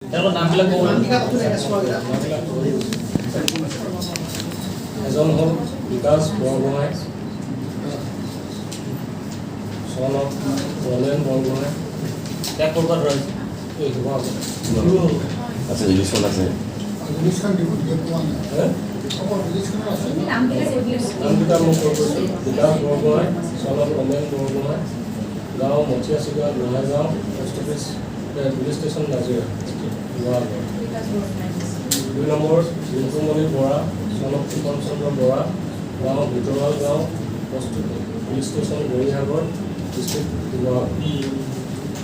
তেওঁলোকৰ নামবিলাক ক'ব এজন হ'ল বিকাশ বৰগোহাঁই, son of ৰলেন বৰগোহাঁই। তেওঁক ক'ৰবাত ৰৈছে এই শিৱসাগৰ আছে, ৰিলিজখন আছে। নামকেইটা মোক কৈ কৈছোঁ। বিকাশ বৰগোহাঁই, son of ৰলেন বৰগোহাঁই, গাঁও মঠিয়াচিগা গোহাঁইগাঁও, post office police station Nazira Sivasagar. 2 number Rinkumoni Bora, son of Kripan Chandra Bora, গাঁও ভিতৰুৱাল গাঁও, police station Gaurisagar, district Sivasagar.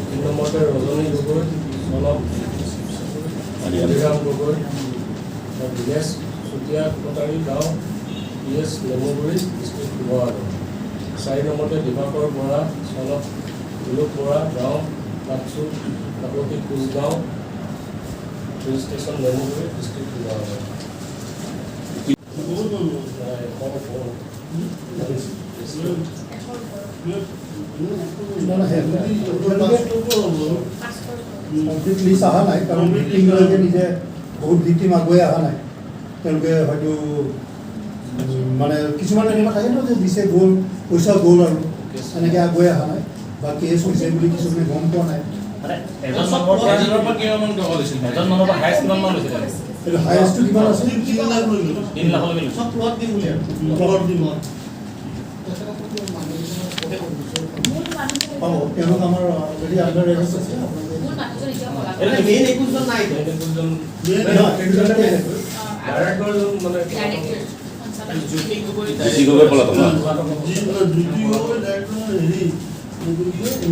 3 নম্বৰতে ৰজনী গগৈ, son of হৰিৰাম গগৈ, দিনেশ চুতীয়া কটাৰী গাঁও, PS নেমুগুৰি, ডিষ্ট্ৰিক্ট শিৱসাগৰ। 4 নম্বৰতে দিবাকৰ বৰা, son of তিলোক বৰা, গাঁও Kakchu Kakoti Kochgaon, police station Nemuguri, district Sivasagar. List অহা নাই, কাৰণ ভিক্টিমবিলাকে নিজে বহুত ভিক্টিম আগুৱাই অহা নাই। তেওঁলোকে হয়তো মানে কিছুমান এনেকুৱা থাকে ন যে দিছে গ'ল, পইচা গ'ল আৰু এনেকৈ আগুৱাই অহা নাই বা কেছ হৈছে বুলি কিছুমানে গম পোৱা নাই। হায়েষ্টটো কিমান আছে? 3 লাখ তেওঁলোক আমাৰ অলৰেডি আণ্ডাৰ এৰেষ্ট আছে।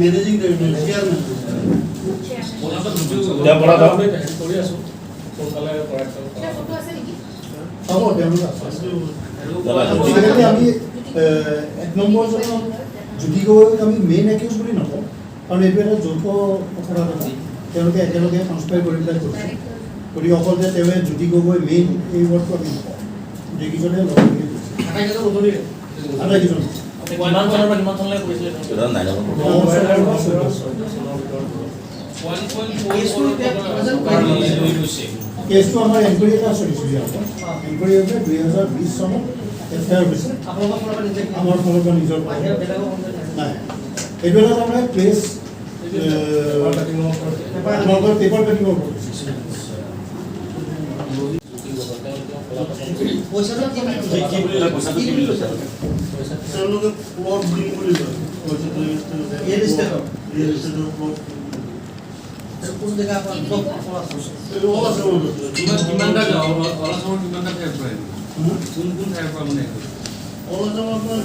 মেনেজিং ডাইৰেক্টৰ কৰি আছোঁ সোনকালে আমি 1 নম্বৰ জ্যোতি গগৈক আমি মেইন একিউজ বুলি নকওঁ, কাৰণ এইটো এটা যৌথ অপৰাধ এটা। তেওঁলোকে একেলগে কনস্পায়াৰ কৰি পেলাই কৰিছে। গতিকে অকল যে তেওঁ জ্যোতি গগৈ মেইন এই ৱৰ্ডটো আমি নকওঁ, গোটেইকেইজনে লগ লাগি কৰিছে। আটাইকেইজন কেছটো আমাৰ এনকুৱাৰী এটা চলিছিল। এনকুৱাৰী 2020 চনত এফআইআৰ হৈছে। আমাৰ ফালৰ পৰা নিজৰ নাই, এইটো এটা তাৰমানে প্লেচ পেপাৰ পেকিঙৰ ওপৰত তেওঁলোকে প্লট দিম বুলি কয়।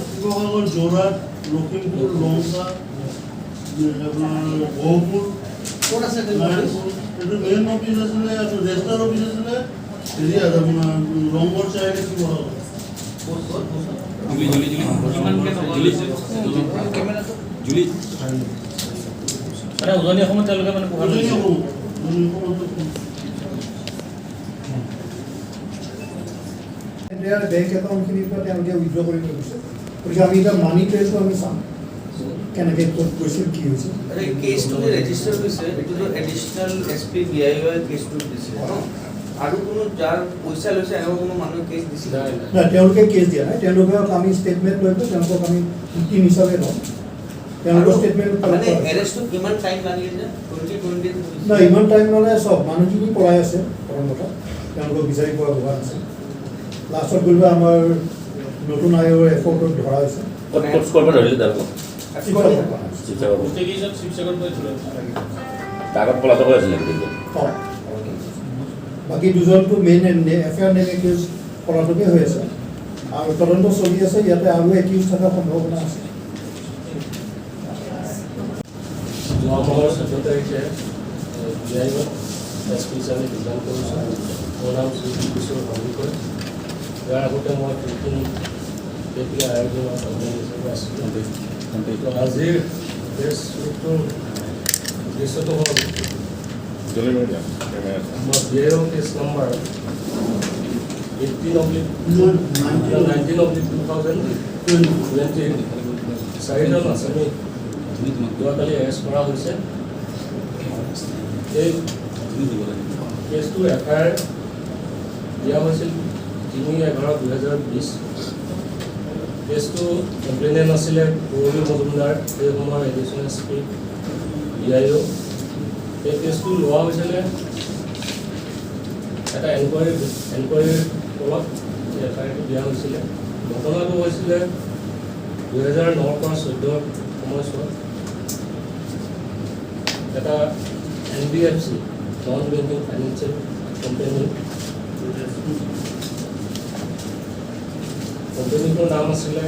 শিৱসাগৰ, যোৰহাট, লখিমপুৰ, লংকা, গহপুৰ, এইটো মেইন অফিচ আছিলে, ৰেজিষ্টাৰ অফিচ আছিলে হেৰিয়াত আপোনাৰ ৰংঘৰ চাইডে শিৱসাগৰ। উজনি অসমত তেওঁলোকে মানে বেংক একাউণ্টখিনিৰ পৰা তেওঁলোকে উইথড্ৰ কৰিব গৈছে। গতিকে আমি এতিয়া মানি ট্ৰেইলটো আমি চাম কেনেকৈ ক'ত গৈছিল, কি হৈছে। কেছটো যে ৰেজিষ্টাৰ হৈছে এইটোতো এডিশ্যনেল SP Bieo কেছটো দিছে আৰু কোনো যাৰ পইচা লৈছে এনেকুৱা কোনো মানুহে কেছ দিছিল নাই, তেওঁলোকে কেছ দিয়া নাই। তেওঁলোকক আমি ষ্টেটমেণ্ট লৈ পেলাই তেওঁলোকক আমি ভিক্টিম হিচাপে লওঁ। তেওঁলোকৰ ষ্টেটমেণ্ট মানে এৰেষ্টটো কিমান টাইম লাগিছে? 2020 নাই, ইমান টাইম মানে চব মানুহখিনি পলাই আছে। প্ৰথম কথা তেওঁলোকক বিচাৰি পোৱা হোৱা আছে। লাষ্টত গৈ আমাৰ নতুন আয়োগৰ এফৰ্টত ধৰা হৈছে। বাকী দুজনটো মেইন এফআইআৰ নেম একিউজ পলাতকে হৈ আছে আৰু তদন্ত চলি আছে। ইয়াতে আৰু একিউজ থকাৰ সম্ভাৱনা আছে। যোৱা মাহৰ 14 তাৰিখে বিআইত SP হিচাপে যোগদান কৰিছোঁ। মোৰ নাম শ্ৰী কিশোৰ সন্দিকৈ। ইয়াৰ আগতে মই আয়োজনৰ হিচাপে আছিলোঁ। আজিৰ প্ৰেছ মিটটোৰ উদ্দেশ্যটো হ'ল আমাৰ Bieo কেছ নম্বৰ 19/2020 4জন আসামী যোৱাকালি এৰেষ্ট কৰা হৈছে। এই কেছটো এফআইআৰ দিয়া হৈছিল 3/11/2020। কেছটো কমপ্লেইনেণ্ট আছিলে পৌৰবী মজুমদাৰ, সেই সময়ৰ এডিশ্যনেল এছপি বিআইঅ'। এই কেছটো লোৱা হৈছিলে এটা এনকুৱাৰীৰ ফলত এফআইআৰটো দিয়া হৈছিলে। ঘটনাটো হৈছিলে 2009 পৰা 2014 সময়ছোৱাত এটা NBFC নন বেংকিং ফাইনেন্সিয়েল কোম্পানীটোৰ নাম আছিলে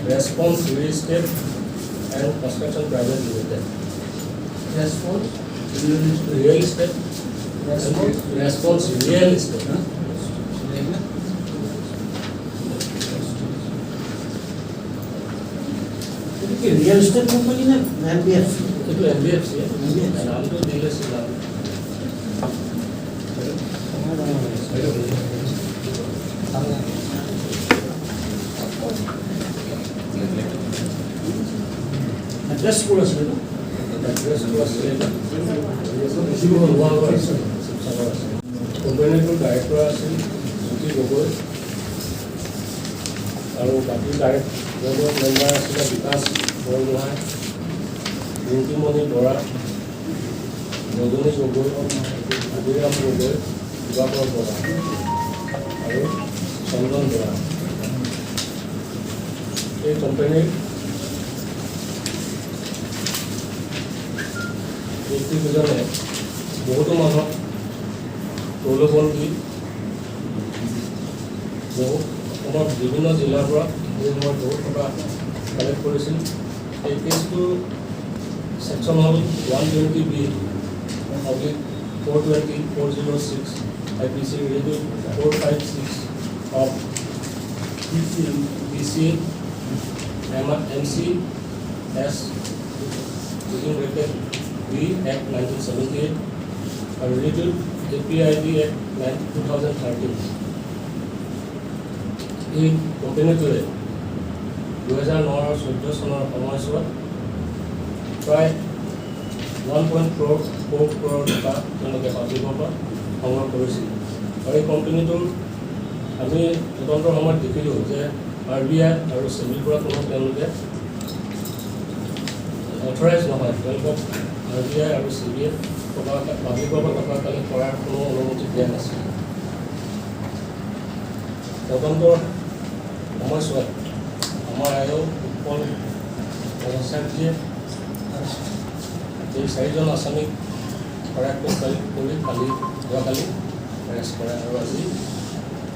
response real estate and construction private limited. Real estate response real estate real estate company না এনবিএফসি? এইটো NBFC নামটো দি লৈছিল। এড্রেস কোড আছে না? কোম্পানীটোৰ ডাইৰেক্টৰ আছিল জ্যোতি গগৈ আৰু বাকী ডাইৰেক্টৰ মেম্বাৰ আছিলে বিকাশ বৰগোহাঁই, ৰিংকিমণি বৰা, ৰজনী গগৈ, আদিৰাম গগৈ, দিবাকৰ বৰা আৰু চন্দন বৰা। এই কোম্পানীৰ ব্যক্তিকেইজনে বহুতো মানুহক প্ৰলোভন দি অসমৰ বিভিন্ন জিলাৰ পৰা এই সময়ত বহুত টকা কালেক্ট কৰিছিল। এই কেছটোৰ ছেকশ্যন হ'ল 120B /420/406 IPC related 456 of PC MCS B Act 1978 and related APID Act 2013. এই কোম্পানীটোৱে 2009 আৰু 2014 চনৰ সময়ছোৱাত প্ৰায় 1.4 crore টকা তেওঁলোকে পাব্লিকৰ পৰা সংগ্ৰহ কৰিছিল। আৰু এই কোম্পানীটোৰ আমি তদন্তৰ সময়ত দেখিলোঁ যে RBI আৰু চেবিৰ পৰা কোনো তেওঁলোকে অথৰাইজ নহয়। তেওঁলোকক RBI আৰু চেবিয়ে পাব্লিকৰ পৰা টকা কালেক্ট কৰাৰ কোনো অনুমতি দিয়া নাছিল। তদন্তৰ সময়ছোৱাত আমাৰ আয়োগ উৎপল আচাৰ্যে এই 4জন আসামীক কৰায়ত্ব কৰি যোৱাকালি এৰেষ্ট কৰে আৰু আজি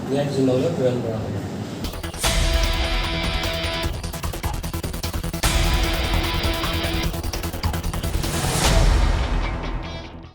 ন্যায়িক জিম্মালৈ প্ৰেৰণ কৰা হ'ব।